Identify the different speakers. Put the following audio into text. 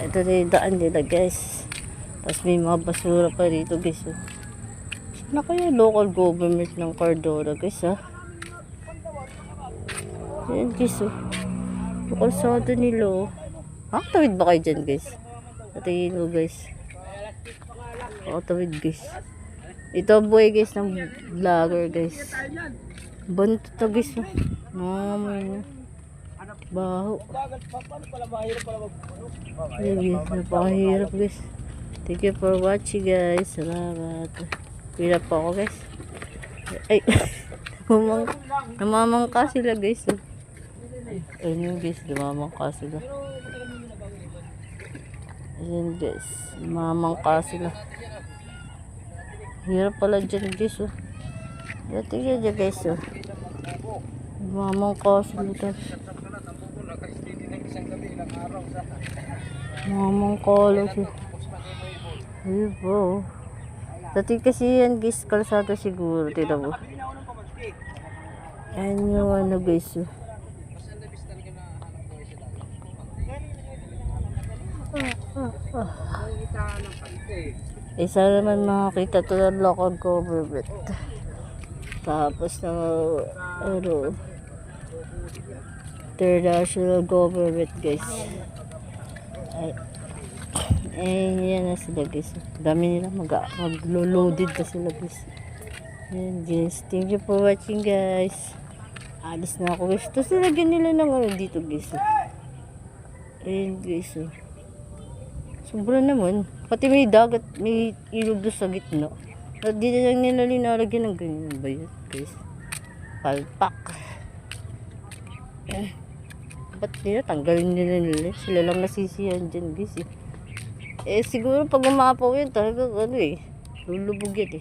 Speaker 1: Ito na yung daan nila guys. Tapos may mga basura pa rito guys. Oh. Sana kaya local government ng Cardona guys ha. Ayan guys oh. Yung kalsada nila oh. Tawid ba kayo dyan guys? Patingin mo guys. Tawid guys. Ito ang buhay guys ng vlogger guys. Banto to guys oh. Nangamoy na. Baho. Ayan guys. Napakahirap guys. Thank you for watching guys. Salamat. Pila po ako guys. Ay. Namamangka sila guys. Ayun guys. Namamangka sila. Ayun guys. Namamangka sila. Hirap pala dyan guys. Tingnan dyan guys. Namamangka sila guys. Namamangka lang sila. Ayun po. Dati kasi yan guys, kalsada siguro. Tira mo. Ayan yung ano guys. Sana naman makakita to ng local government. Tapos na ano, international government guys. Yan na sila guys. Dami nila mag-loaded na sila guys. Yan guys. Thank you for watching guys. Alis na ako guys. Tapos nilagyan nila ng ano dito guys. Ayan guys. Sobra naman. Pati may dagat, may ilog doon sa gitna. At dito lang nila linalagyan ng ganyan ba yun guys. Palpak. Ba't nila tanggalin nila. Sila lang nasisiyan dyan guys siguro pag umapaw yun talaga ano lulubog yan